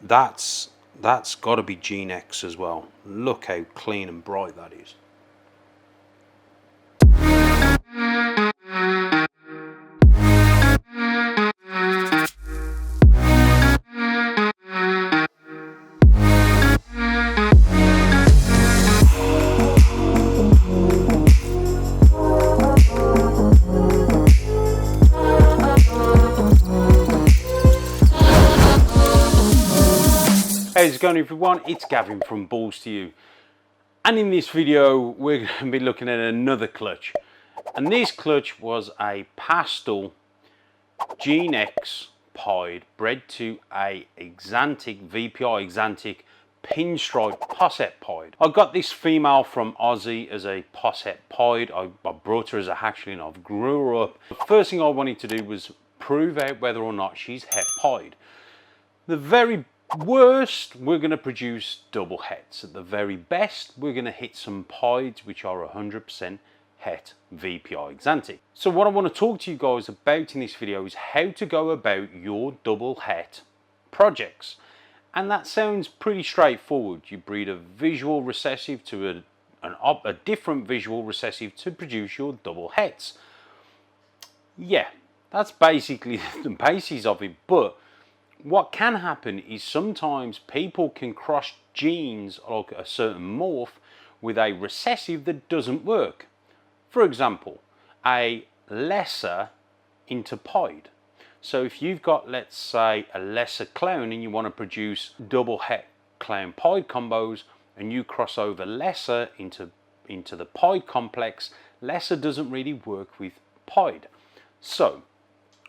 That's got to be Gene X as well. Look how clean and bright that is. How's it going, everyone? It's Gavin from Balls to You, and in this video we're going to be looking at another clutch, and this clutch was a pastel Gene X pied bred to a Exantic VPI Exantic pinstripe posset pied. I got this female from Aussie as a posset pied. I brought her as a hatchling. I've grew her up. The first thing I wanted to do was prove out whether or not she's het pied. The very worst, we're going to produce double hets. At the very best, we're going to hit some pieds which are 100% het VPI Exantic. So what I want to talk to you guys about in this video is how to go about your double het projects. And that sounds pretty straightforward. You breed a visual recessive to a different visual recessive to produce your double hets. Yeah, that's basically the basis of it. But what can happen is sometimes people can cross genes like a certain morph with a recessive that doesn't work. For example, a lesser into pied. So if you've got, let's say, a lesser clown and you want to produce double het clown pied combos, and you cross over lesser into the pied complex, lesser doesn't really work with pied. So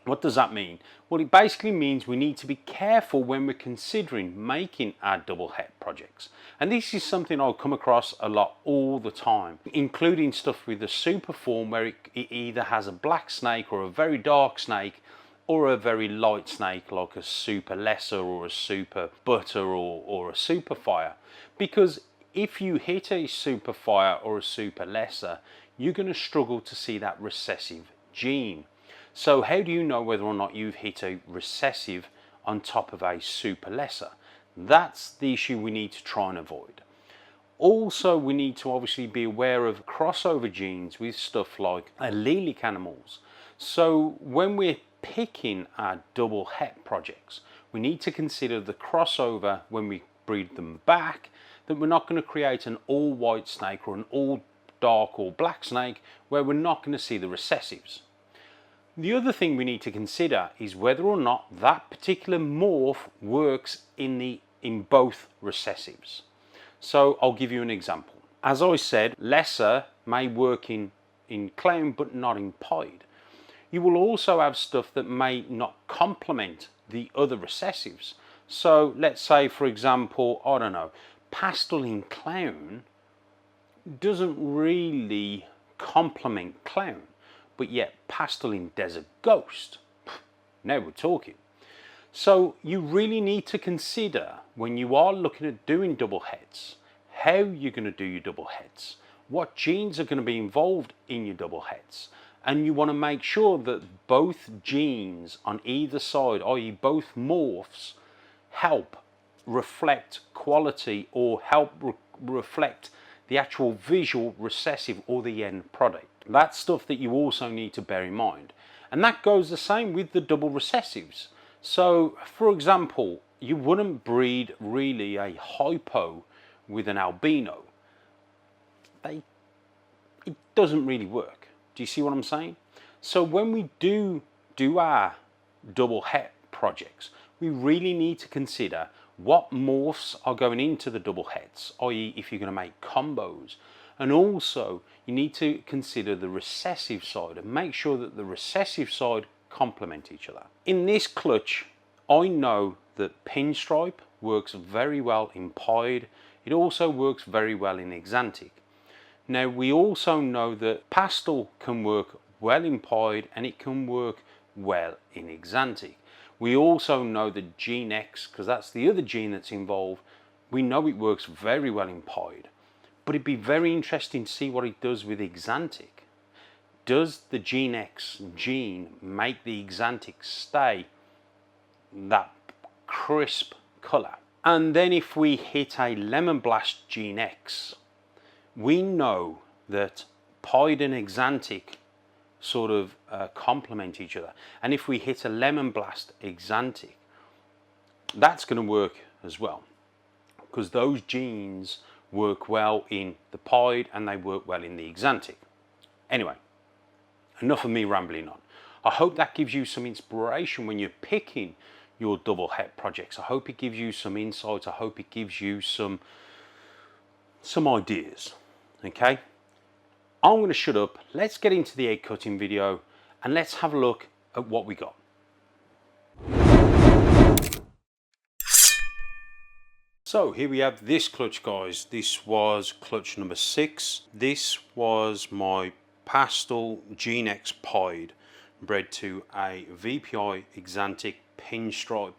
what does that mean? Well, it basically means we need to be careful when we're considering making our double het projects. And this is something I'll come across a lot all the time, including stuff with the super form where it either has a black snake or a very dark snake or a very light snake like a super lesser or a super butter or a super fire. Because if you hit a super fire or a super lesser, you're going to struggle to see that recessive gene. So how do you know whether or not you've hit a recessive on top of a super lesser? That's the issue we need to try and avoid. Also, we need to obviously be aware of crossover genes with stuff like allelic animals. So when we're picking our double het projects, we need to consider the crossover when we breed them back, that we're not going to create an all white snake or an all dark or black snake where we're not going to see the recessives. The other thing we need to consider is whether or not that particular morph works in both recessives. So I'll give you an example. As I said, lesser may work in clown but not in pied. You will also have stuff that may not complement the other recessives. So let's say, for example, I don't know, pastel in clown doesn't really complement clown, but yet pastel in desert ghost, now we're talking. So you really need to consider when you are looking at doing double hets, how you're going to do your double hets, what genes are going to be involved in your double hets, and you want to make sure that both genes on either side, i.e. both morphs, help reflect quality or help reflect the actual visual recessive or the end product. That's stuff that you also need to bear in mind. And that goes the same with the double recessives. So, for example, you wouldn't breed really a hypo with an albino. It doesn't really work. Do you see what I'm saying? So when we do our double het projects, we really need to consider what morphs are going into the double hets, i.e. if you're going to make combos. And also you need to consider the recessive side and make sure that the recessive side complement each other. In this clutch, I know that pinstripe works very well in pied. It also works very well in Exantic. Now we also know that pastel can work well in pied and it can work well in Exantic. We also know that Gene X, because that's the other gene that's involved, we know it works very well in pied. But it'd be very interesting to see what it does with Exantic. Does the Gene X gene make the Exantic stay that crisp colour. And then if we hit a Lemon Blast Gene X, we know that Pied and Exantic sort of complement each other. And if we hit a Lemon Blast Exantic, that's going to work as well, because those genes work well in the Pied and they work well in the Exantic. Anyway, enough of me rambling on. I hope that gives you some inspiration when you're picking your double het projects. I hope it gives you some insights. I hope it gives you some ideas. Okay, I'm going to shut up. Let's get into the egg cutting video and let's have a look at what we got. So here we have this clutch, guys. This was clutch number 6. This was my pastel Gene X Pied bred to a VPI Exantic pinstripe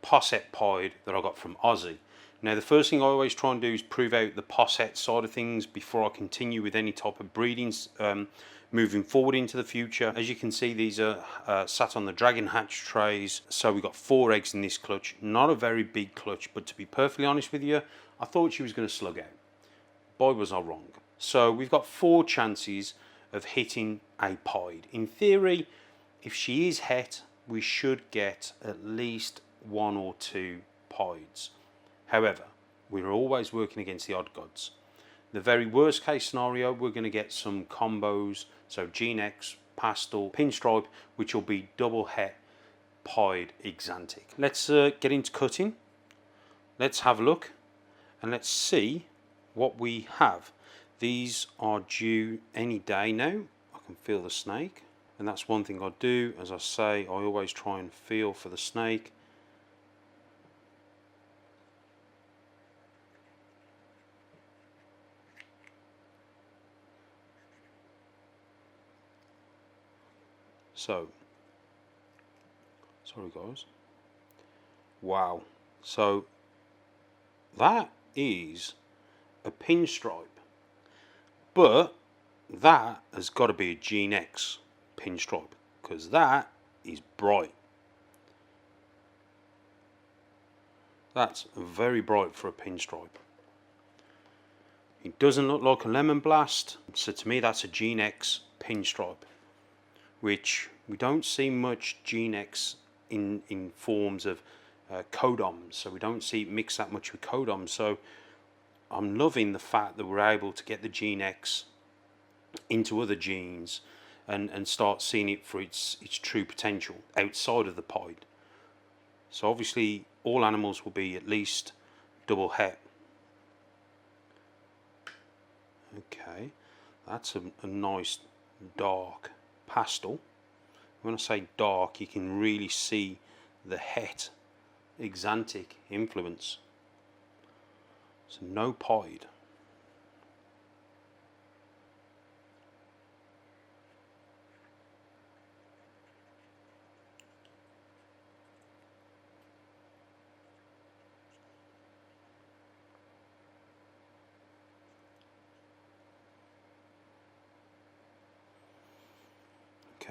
posset Pied that I got from Aussie. Now the first thing I always try and do is prove out the posset side of things before I continue with any type of breedings moving forward into the future. As you can see, these are sat on the Dragon Hatch trays. So we've got 4 eggs in this clutch. Not a very big clutch, but to be perfectly honest with you, I thought she was going to slug out. Boy, was I wrong. So we've got 4 chances of hitting a Pied. In theory, if she is het, we should get at least 1 or 2 Pieds. However, we're always working against the odd gods. The very worst case scenario, we're going to get some combos, so Gene X, pastel, pinstripe, which will be double het, Pied, Exantic. Let's get into cutting. Let's have a look and let's see what we have. These are due any day now. I can feel the snake, and that's one thing I do. As I say, I always try and feel for the snake. So, sorry guys. Wow. So that is a pinstripe, but that has got to be a Gene X pinstripe, because that is bright. That's very bright for a pinstripe. It doesn't look like a Lemon Blast, so to me that's a Gene X pinstripe, which we don't see much Gene X in forms of codoms, so we don't see it mix that much with codoms. So I'm loving the fact that we're able to get the Gene X into other genes and start seeing it for its true potential outside of the Pied. So obviously all animals will be at least double het. Okay, that's a nice dark pastel. When I say dark, you can really see the het Exantic influence. So no Pied.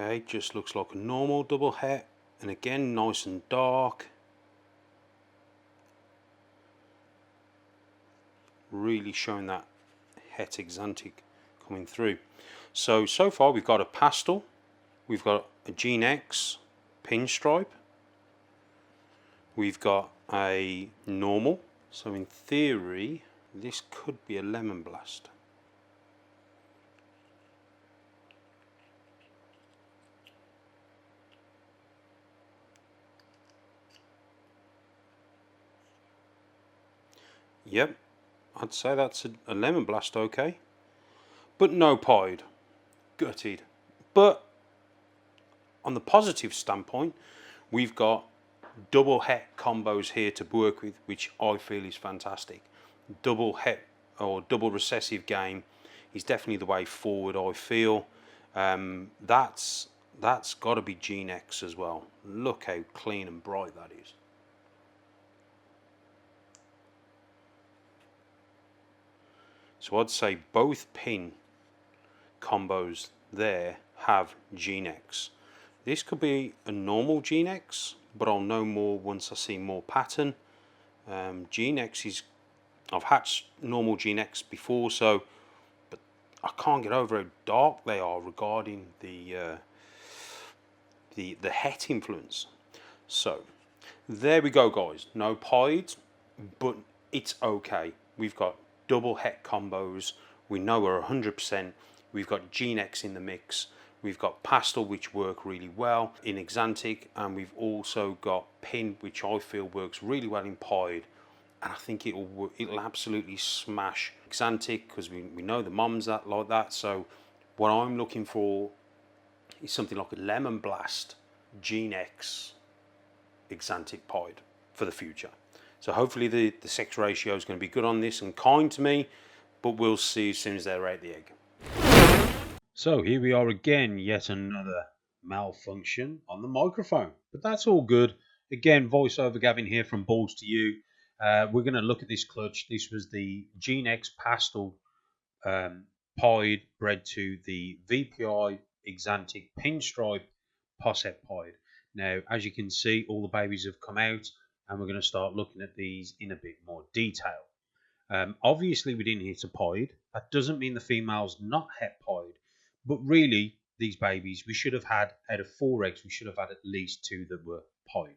Okay, just looks like a normal double het, and again nice and dark. Really showing that het Exantic coming through. So far we've got a pastel, we've got a Gene X pinstripe, we've got a normal, so in theory this could be a Lemon Blast. Yep, I'd say that's a Lemon Blast, okay. But no Pied. Gutted. But on the positive standpoint, we've got double het combos here to work with, which I feel is fantastic. Double het or double recessive game is definitely the way forward, I feel. That's got to be Gene X as well. Look how clean and bright that is. So I'd say both pin combos there have Gene X. This could be a normal Gene X, but I'll know more once I see more pattern. Gene X is, I've hatched normal Gene X before, so, but I can't get over how dark they are regarding the het influence. So there we go, guys. No pied, but it's okay. We've got double het combos. We know we're 100%. We've got Gene X in the mix. We've got Pastel, which work really well in Exantic, and we've also got Pin, which I feel works really well in pied. And I think it'll absolutely smash Exantic, because we know the moms that like that. So what I'm looking for is something like a Lemon Blast Gene X Exantic pied for the future. So hopefully the sex ratio is going to be good on this and kind to me, but we'll see as soon as they're out the egg. So here we are again, yet another malfunction on the microphone, but that's all good. Again, voiceover Gavin here from Balls to You. We're going to look at this clutch. This was the Gene X Pastel pied bred to the VPI Exantic Pinstripe Posset pied. Now, as you can see, all the babies have come out, and we're going to start looking at these in a bit more detail. Obviously, we didn't hit a pied. That doesn't mean the female's not het pied, but really, these babies, we should have had, out of 4 eggs, we should have had at least 2 that were pied.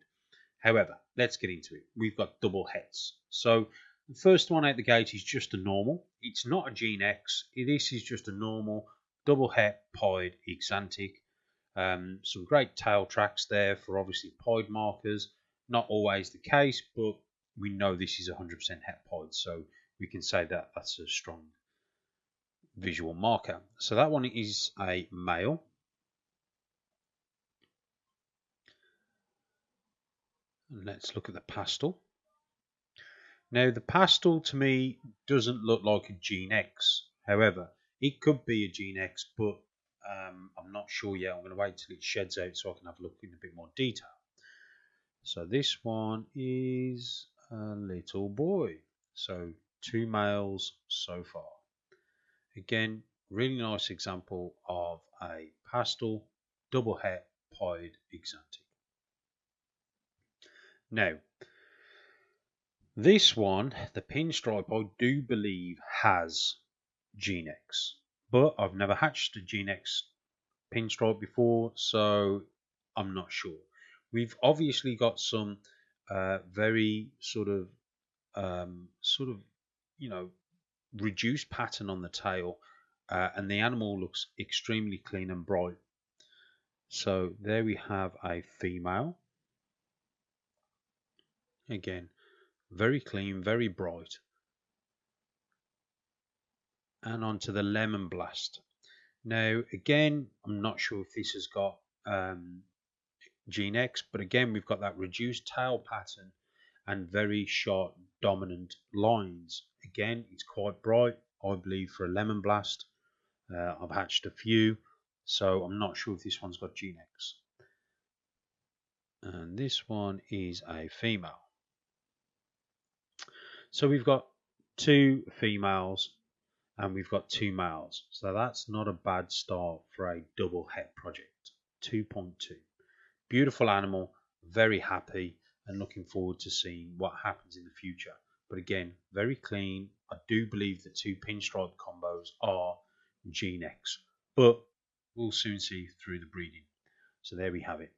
However, let's get into it. We've got double hets. So the first one out the gate is just a normal. It's not a Gene X. This is just a normal double het pied Exantic. Some great tail tracks there for obviously pied markers. Not always the case, but we know this is 100% het pied, so we can say that that's a strong visual marker. So that one is a male. Let's look at the pastel. Now the pastel to me doesn't look like a Gene X. However, it could be a Gene X, but I'm not sure yet. I'm going to wait till it sheds out so I can have a look in a bit more detail. So this one is a little boy. So 2 males so far. Again, really nice example of a pastel double het pied Exantic. Now, this one, the Pinstripe, I do believe has Gene X, but I've never hatched a Gene X Pinstripe before, so I'm not sure. We've obviously got some very sort of reduced pattern on the tail, and the animal looks extremely clean and bright. So there we have a female. Again, very clean, very bright. And onto the Lemon Blast. Now, again, I'm not sure if this has got Gene X, but again, we've got that reduced tail pattern and very sharp, dominant lines. Again, it's quite bright, I believe, for a Lemon Blast. I've hatched a few, so I'm not sure if this one's got Gene X. And this one is a female. So we've got 2 females and we've got 2 males. So that's not a bad start for a double het project. 2.2. Beautiful animal, very happy, and looking forward to seeing what happens in the future. But again, very clean. I do believe the 2 pinstripe combos are Gene X, but we'll soon see through the breeding. So there we have it.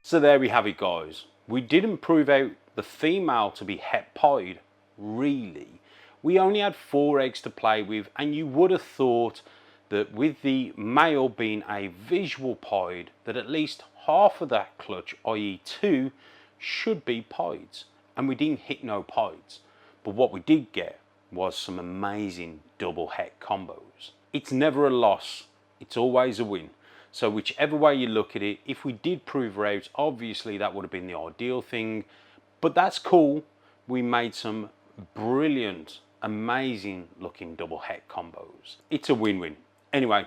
So there we have it, guys. We didn't prove out the female to be het pied, really. We only had 4 eggs to play with, and you would have thought that with the male being a visual pied, that at least half of that clutch, i.e. 2, should be pieds. And we didn't hit no pieds. But what we did get was some amazing double het combos. It's never a loss, it's always a win. So whichever way you look at it, if we did prove her out, obviously that would have been the ideal thing. But that's cool. We made some brilliant, amazing looking double het combos. It's a win-win. Anyway,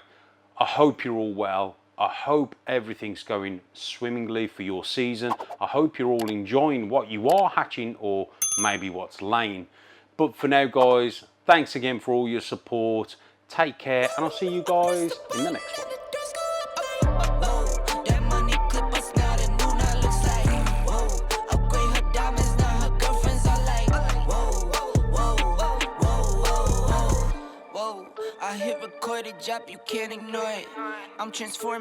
I hope you're all well. I hope everything's going swimmingly for your season. I hope you're all enjoying what you are hatching, or maybe what's laying. But for now, guys, thanks again for all your support. Take care, and I'll see you guys in the next one. I hit record, it drop, you can't ignore it. I'm transforming.